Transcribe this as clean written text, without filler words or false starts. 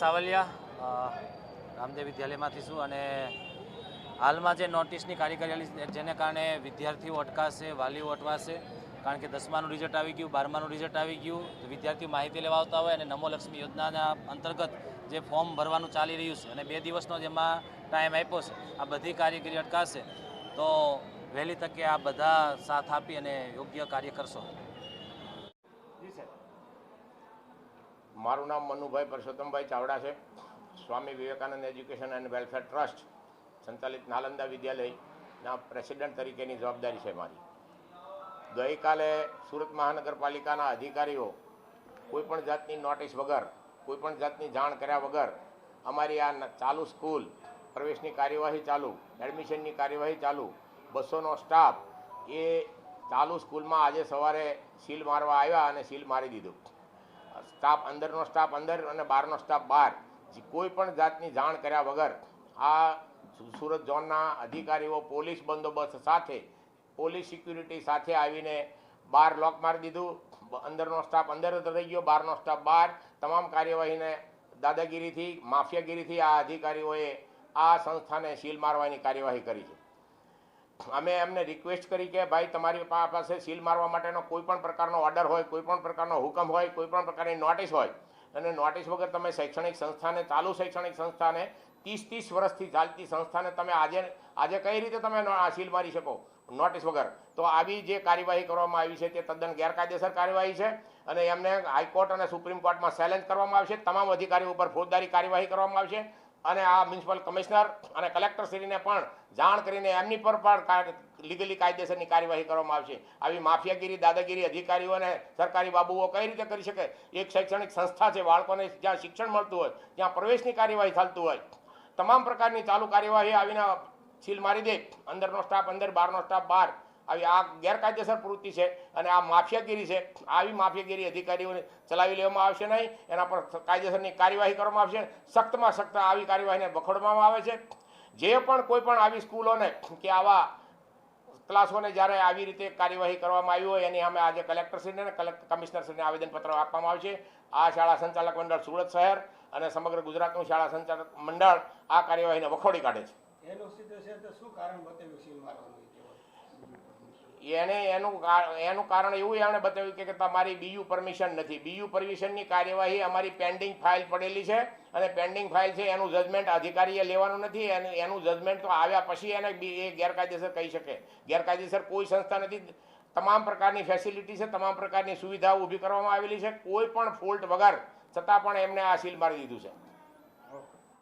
સાવલિયા રામદેવ વિદ્યાલયમાંથી છું અને હાલમાં જે નોટિસની કાર્યવાહી જેને કારણે વિદ્યાર્થીઓ અટકાશે, વાલીઓ અટવાશે, કારણ કે 10માનું રિઝલ્ટ આવી ગયું, 12માનું રિઝલ્ટ આવી ગયું, વિદ્યાર્થીઓ માહિતી લેવા આવતા હોય અને નમો લક્ષ્મી યોજનાના અંતર્ગત જે ફોર્મ ભરવાનું ચાલી રહ્યું છે અને 2 દિવસનો જેમાં ટાઈમ આપ્યો છે, આ બધી કાર્યવાહી અટકાશે તો વહેલી તકે આ બધા સાથ આપી અને યોગ્ય કાર્ય કરશો. મારું નામ મનુભાઈ પરસોત્તમભાઈ ચાવડા છે. Swami Vivekananda education and welfare trust સંચાલિત નાલંદા વિદ્યાલયના પ્રેસિડેન્ટ તરીકેની જવાબદારી છે મારી. ગઈકાલે સુરત મહાનગરપાલિકાના અધિકારીઓ કોઈપણ જાતની નોટિસ વગર, કોઈપણ જાતની જાણ કર્યા વગર અમારી આ ચાલુ સ્કૂલ, પ્રવેશની કાર્યવાહી ચાલુ, એડમિશનની કાર્યવાહી ચાલુ, 200નો સ્ટાફ એ ચાલુ સ્કૂલમાં આજે સવારે સીલ મારવા આવ્યા અને સીલ મારી દીધું. સ્ટાફ અંદરનો સ્ટાફ અંદર અને બહારનો સ્ટાફ બહાર, કોઈ પણ જાતની જાણ કર્યા વગર આ સુરત ઝોનના અધિકારીઓ પોલીસ બંદોબસ્ત સાથે, પોલીસ સિક્યુરિટી સાથે આવીને બહાર લોક મારી દીધું. અંદરનો સ્ટાફ અંદર રહી ગયો, બહારનો સ્ટાફ બહાર. તમામ કાર્યવાહીને દાદાગીરીથી, માફિયાગીરીથી આ અધિકારીઓએ આ સંસ્થાને સીલ મારવાની કાર્યવાહી કરી છે. અમે એમને રિક્વેસ્ટ કરી કે ભાઈ તમારી પાસે સીલ મારવા માટેનો કોઈ પણ પ્રકારનો ઓર્ડર હોય, કોઈ પણ પ્રકારનો હુકમ હોય, કોઈ પણ પ્રકારની નોટિસ હોય અને નોટિસ વગર તમે શૈક્ષણિક સંસ્થાને, ચાલુ શૈક્ષણિક સંસ્થાને, 30 વર્ષથી ચાલતી સંસ્થાને તમે આજે કઈ રીતે તમે સીલ મારી શકો નોટિસ વગર? તો આવી જે કાર્યવાહી કરવામાં આવી છે તે તદ્દન ગેરકાયદેસર કાર્યવાહી છે અને એમને હાઈકોર્ટ અને સુપ્રીમ કોર્ટમાં ચેલેન્જ કરવામાં આવશે. તમામ અધિકારીઓ ઉપર ફોજદારી કાર્યવાહી કરવામાં આવશે અને આ મ્યુનિસિપલ કમિશનર અને કલેક્ટરશ્રીને પણ જાણ કરીને એમની પર પણ લીગલી કાયદેસરની કાર્યવાહી કરવામાં આવશે. આવી માફિયાગીરી, દાદાગીરી અધિકારીઓ અને સરકારી બાબુઓ કઈ રીતે કરી શકે? એક શૈક્ષણિક સંસ્થા છે, બાળકોને જ્યાં શિક્ષણ મળતું હોય, ત્યાં પ્રવેશની કાર્યવાહી ચાલતું હોય, તમામ પ્રકારની ચાલુ કાર્યવાહી આવીને સીલ મારી દે, અંદરનો સ્ટાફ અંદર, બહારનો સ્ટાફ બહાર. આવી આ ગેરકાયદેસર પ્રવૃત્તિ છે અને આ માફિયાગીરી છે. આવી માફિયાગીરી અધિકારીઓને ચલાવી લેવામાં આવશે નહીં, એના પર કાયદેસરની કાર્યવાહી કરવામાં આવશે. સખ્તમાં સખ્ત આવી કાર્યવાહીને વખોડવામાં આવે છે. જે પણ કોઈ પણ આવી સ્કૂલોને કે આવા ક્લાસોને જ્યારે આવી રીતે કાર્યવાહી કરવામાં આવી હોય એની અમે આજે કલેક્ટરશ્રીને અને કમિશનરશ્રીને આવેદનપત્ર આપવામાં આવશે. આ શાળા સંચાલક મંડળ સુરત શહેર અને સમગ્ર ગુજરાતનું શાળા સંચાલક મંડળ આ કાર્યવાહીને વખોડી કાઢે છે. એનું કારણ એવું એમણે બતાવ્યું કે તમારી બીયુ પરમિશન નથી. બીયુ પરમિશનની કાર્યવાહી અમારી પેન્ડિંગ ફાઇલ પડેલી છે અને પેન્ડિંગ ફાઇલ છે, એનું જજમેન્ટ અધિકારીએ લેવાનું નથી. એનું જજમેન્ટ તો આવ્યા પછી એને એ ગેરકાયદેસર કહી શકે. ગેરકાયદેસર કોઈ સંસ્થા નથી. તમામ પ્રકારની ફેસિલિટી છે, તમામ પ્રકારની સુવિધાઓ ઊભી કરવામાં આવેલી છે, કોઈ પણ ફોલ્ટ વગર, છતાં પણ એમને આ સીલ મારી દીધું છે.